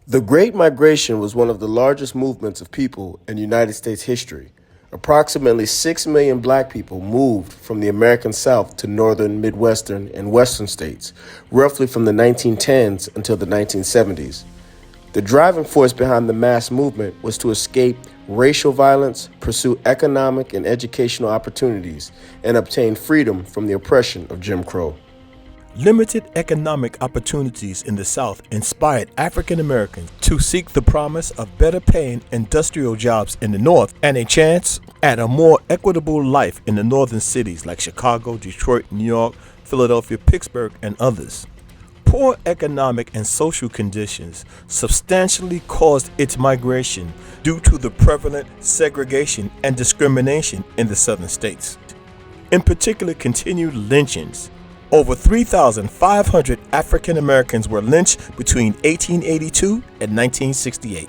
The Great Migration was one of the largest movements of people in United States history. Approximately 6 million black people moved from the American South to northern, Midwestern, and Western states, roughly from the 1910s until the 1970s. The driving force behind the mass movement was to escape racial violence, pursue economic and educational opportunities, and obtain freedom from the oppression of Jim Crow. Limited economic opportunities in the South inspired African Americans to seek the promise of better paying industrial jobs in the North and a chance at a more equitable life in the northern cities like Chicago, Detroit, New York, Philadelphia, Pittsburgh, and others. Poor economic and social conditions substantially caused its migration due to the prevalent segregation and discrimination in the southern states. In particular, continued lynchings. Over 3,500 African Americans were lynched between 1882 and 1968.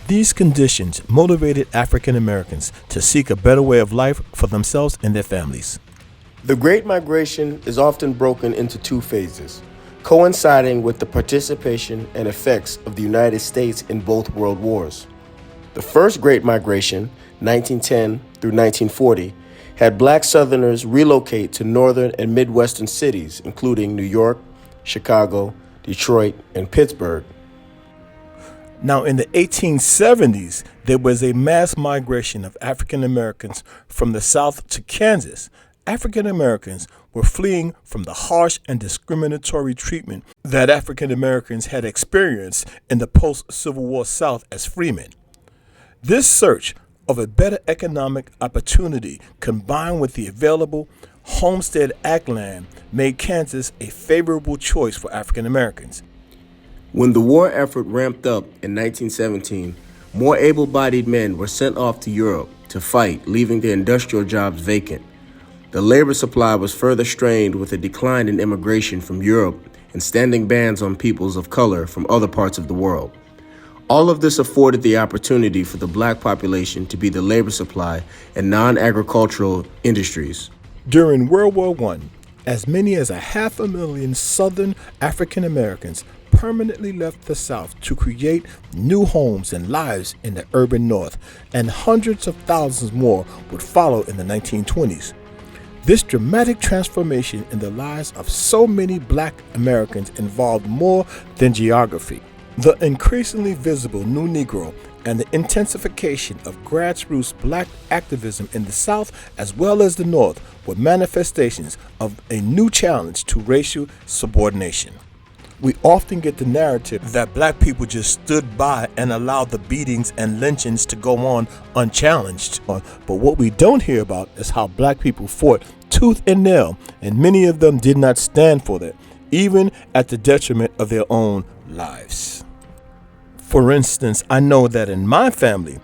These conditions motivated African Americans to seek a better way of life for themselves and their families. The Great Migration is often broken into two phases, coinciding with the participation and effects of the United States in both world wars. The first Great Migration, 1910 through 1940, had black Southerners relocate to northern and Midwestern cities, including New York, Chicago, Detroit, and Pittsburgh. Now, in the 1870s, there was a mass migration of African Americans from the South to Kansas. African Americans were fleeing from the harsh and discriminatory treatment that African Americans had experienced in the post-Civil War South as freemen. This search of a better economic opportunity combined with the available Homestead Act land made Kansas a favorable choice for African Americans. When the war effort ramped up in 1917, more able-bodied men were sent off to Europe to fight, leaving their industrial jobs vacant. The labor supply was further strained with a decline in immigration from Europe and standing bans on peoples of color from other parts of the world. All of this afforded the opportunity for the black population to be the labor supply in non-agricultural industries. During World War I, as many as 500,000 Southern African Americans permanently left the South to create new homes and lives in the urban North, and hundreds of thousands more would follow in the 1920s. This dramatic transformation in the lives of so many black Americans involved more than geography. The increasingly visible new Negro and the intensification of grassroots black activism in the South as well as the North were manifestations of a new challenge to racial subordination. We often get the narrative that black people just stood by and allowed the beatings and lynchings to go on unchallenged. But what we don't hear about is how black people fought tooth and nail, and many of them did not stand for that, even at the detriment of their own lives. For instance, I know that in my family,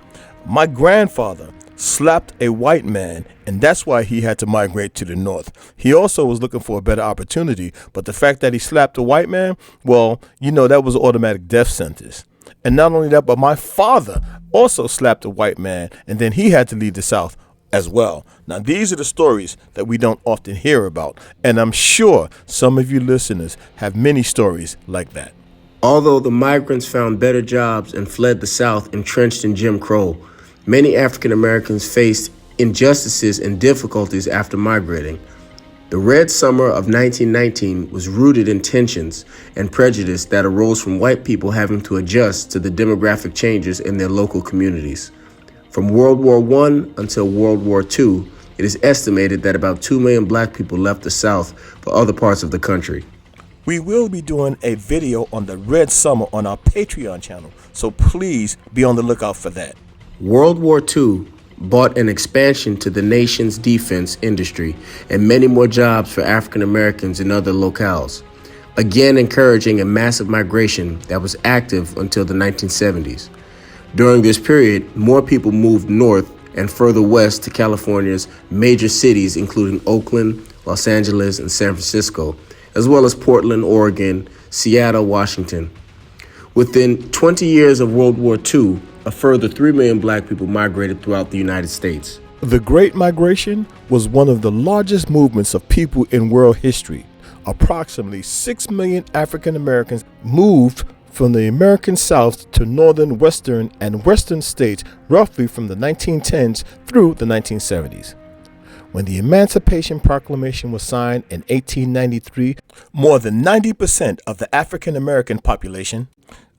my grandfather slapped a white man, and that's why he had to migrate to the North. He also was looking for a better opportunity, but the fact that he slapped a white man, well, that was an automatic death sentence. And not only that, but my father also slapped a white man, and then he had to leave the South as well. Now, these are the stories that we don't often hear about, and I'm sure some of you listeners have many stories like that. Although the migrants found better jobs and fled the South entrenched in Jim Crow, many African Americans faced injustices and difficulties after migrating. The Red Summer of 1919 was rooted in tensions and prejudice that arose from white people having to adjust to the demographic changes in their local communities. From World War I until World War II, it is estimated that about 2 million black people left the South for other parts of the country. We will be doing a video on the Red Summer on our Patreon channel, so please be on the lookout for that. World War II brought an expansion to the nation's defense industry and many more jobs for African Americans in other locales, again encouraging a massive migration that was active until the 1970s. During this period, more people moved north and further west to California's major cities, including Oakland, Los Angeles, and San Francisco, as well as Portland, Oregon, Seattle, Washington. Within 20 years of World War II, a further 3 million black people migrated throughout the United States. The Great Migration was one of the largest movements of people in world history. Approximately 6 million African Americans moved from the American South to northern, western, and western states roughly from the 1910s through the 1970s. When the Emancipation Proclamation was signed in 1893, more than 90% of the African American population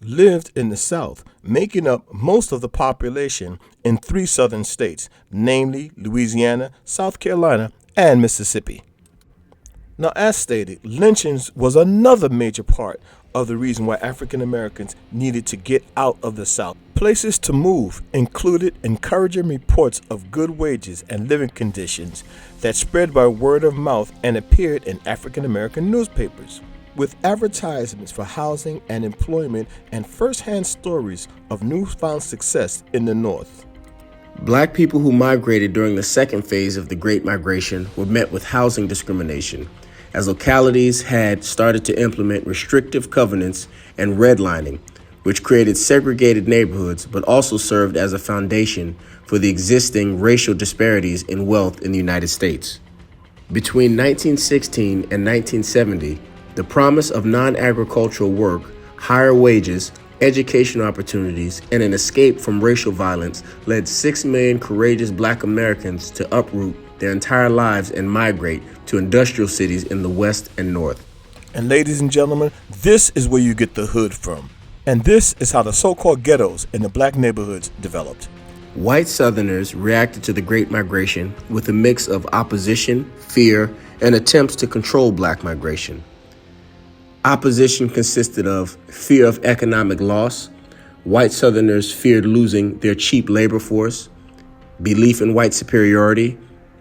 lived in the South, making up most of the population in 3 southern states, namely Louisiana, South Carolina, and Mississippi. Now, as stated, lynchings was another major part of the reason why African Americans needed to get out of the South. Places to move included encouraging reports of good wages and living conditions that spread by word of mouth and appeared in African American newspapers, with advertisements for housing and employment and first-hand stories of newfound success in the North. Black people who migrated during the second phase of the Great Migration were met with housing discrimination, as localities had started to implement restrictive covenants and redlining, which created segregated neighborhoods but also served as a foundation for the existing racial disparities in wealth in the United States. Between 1916 and 1970, the promise of non-agricultural work, higher wages, educational opportunities, and an escape from racial violence led 6 million courageous Black Americans to uproot their entire lives and migrate to industrial cities in the West and North. And ladies and gentlemen, this is where you get the hood from. And this is how the so-called ghettos in the Black neighborhoods developed. White Southerners reacted to the Great Migration with a mix of opposition, fear, and attempts to control Black migration. Opposition consisted of fear of economic loss. White Southerners feared losing their cheap labor force. Belief in white superiority.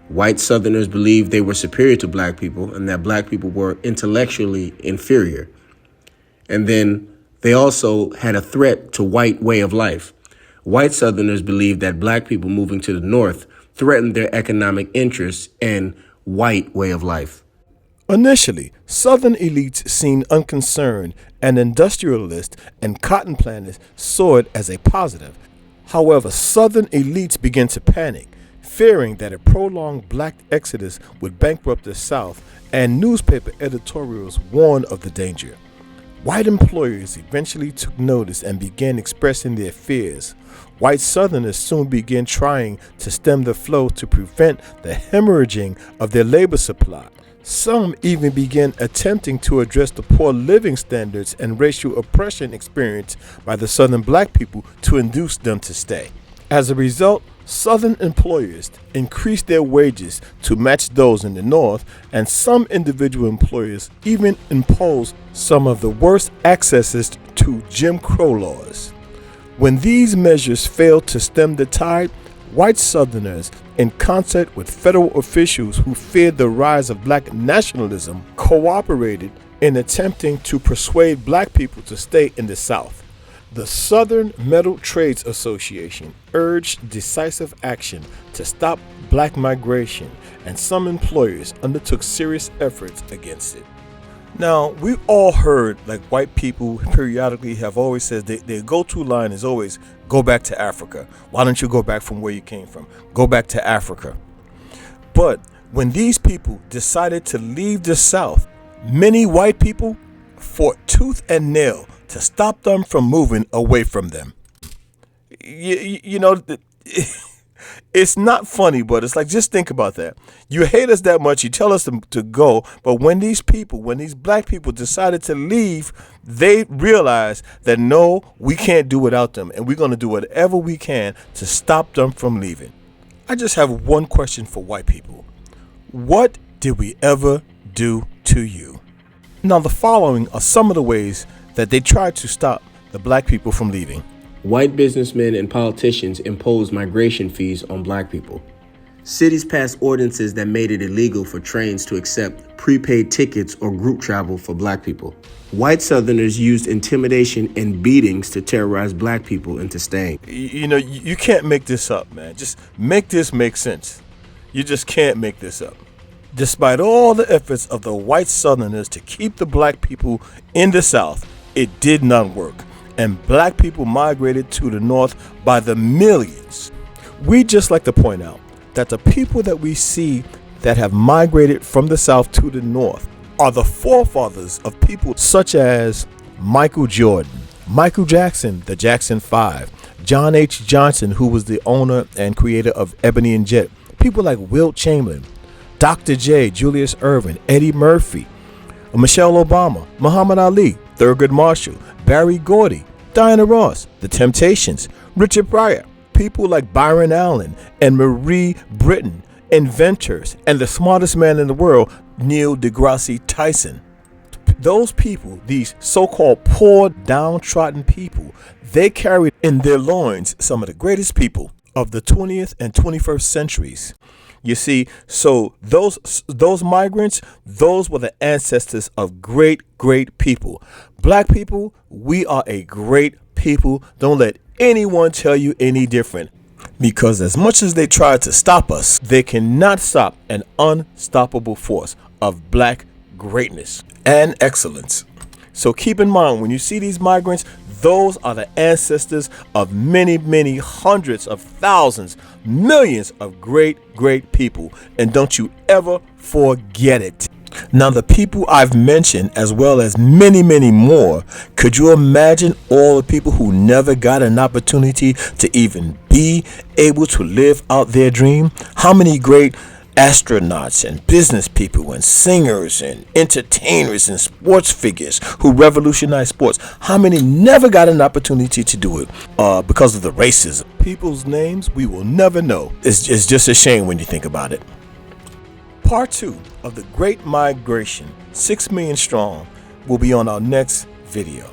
White Southerners believed they were superior to Black people and that Black people were intellectually inferior. And then they also had a threat to white way of life. White Southerners believed that Black people moving to the North threatened their economic interests and white way of life. Initially, Southern elites seemed unconcerned, and industrialists and cotton planters saw it as a positive. However, Southern elites began to panic, fearing that a prolonged Black exodus would bankrupt the South, and newspaper editorials warned of the danger. White employers eventually took notice and began expressing their fears. White Southerners soon began trying to stem the flow to prevent the hemorrhaging of their labor supply. Some even began attempting to address the poor living standards and racial oppression experienced by the Southern Black people to induce them to stay. As a result, Southern employers increased their wages to match those in the North, and some individual employers even imposed some of the worst accesses to Jim Crow laws. When these measures failed to stem the tide, white Southerners, in concert with federal officials who feared the rise of Black nationalism, cooperated in attempting to persuade Black people to stay in the South. The Southern Metal Trades Association urged decisive action to stop Black migration, and some employers undertook serious efforts against it. Now, we've all heard, like, white people periodically have always said their go-to line is always, go back to Africa. Why don't you go back from where you came from? Go back to Africa. But when these people decided to leave the South, many white people fought tooth and nail to stop them from moving away from them. You know, it's not funny, but it's like, just think about that. You hate us that much, you tell us to go, but when these Black people decided to leave, they realized that no, we can't do without them, and we're going to do whatever we can to stop them from leaving. I just have one question for white people. What did we ever do to you? Now, the following are some of the ways that they tried to stop the Black people from leaving. White businessmen and politicians imposed migration fees on Black people. Cities passed ordinances that made it illegal for trains to accept prepaid tickets or group travel for Black people. White Southerners used intimidation and beatings to terrorize Black people into staying. You know, you can't make this up, man. Just make this make sense. You just can't make this up. Despite all the efforts of the white Southerners to keep the Black people in the South, it did not work, and Black people migrated to the North by the millions. We just like to point out that the people that we see that have migrated from the South to the North are the forefathers of people such as Michael Jordan, Michael Jackson, the Jackson 5, John H. Johnson, who was the owner and creator of Ebony and Jet, people like Wilt Chamberlain, Dr. J, Julius Erving, Eddie Murphy, Michelle Obama, Muhammad Ali, Thurgood Marshall, Barry Gordy, Diana Ross, The Temptations, Richard Pryor, people like Byron Allen and Marie Britton, inventors, and the smartest man in the world, Neil deGrasse Tyson. Those people, these so-called poor, downtrodden people, they carried in their loins some of the greatest people of the 20th and 21st centuries. You see, so those migrants, those were the ancestors of great people. Black people, we are a great people. Don't let anyone tell you any different. Because as much as they try to stop us, they cannot stop an unstoppable force of black greatness and excellence. So keep in mind, when you see these migrants, those are the ancestors of many hundreds of thousands, millions of great people. And don't you ever forget it. Now, the people I've mentioned, as well as many more, could you imagine all the people who never got an opportunity to even be able to live out their dream? How many great astronauts and business people and singers and entertainers and sports figures who revolutionized sports, how many never got an opportunity to do it because of the racism? People's names we will never know. It's just a shame when you think about it. Part 2 of the Great Migration, 6 million strong, will be on our next video.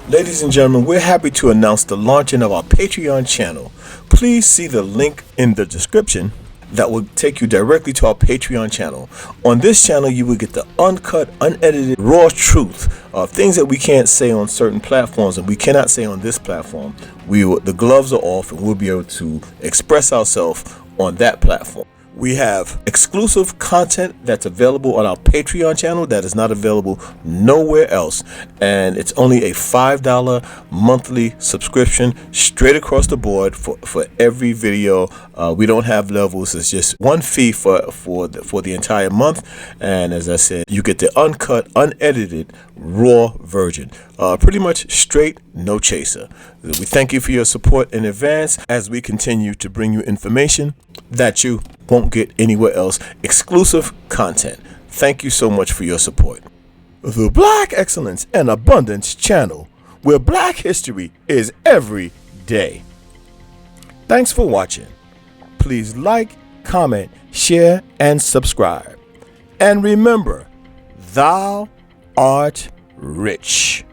Ladies and gentlemen, we're happy to announce the launching of our Patreon channel. Please see the link in the description that will take you directly to our Patreon channel. On this channel, you will get the uncut, unedited, raw truth of things that we can't say on certain platforms and we cannot say on this platform. The gloves are off and we'll be able to express ourselves on that platform. We have exclusive content that's available on our Patreon channel that is not available nowhere else. And it's only a $5 monthly subscription straight across the board for every video. We don't have levels. It's just one fee for the entire month. And as I said, you get the uncut, unedited, raw version. Pretty much straight, no chaser. We thank you for your support in advance as we continue to bring you information that you won't get anywhere else. Exclusive content. Thank you so much for your support. The Black Excellence and Abundance channel, where Black history is every day. Thanks for watching. Please like, comment, share, and subscribe. And remember, thou art rich.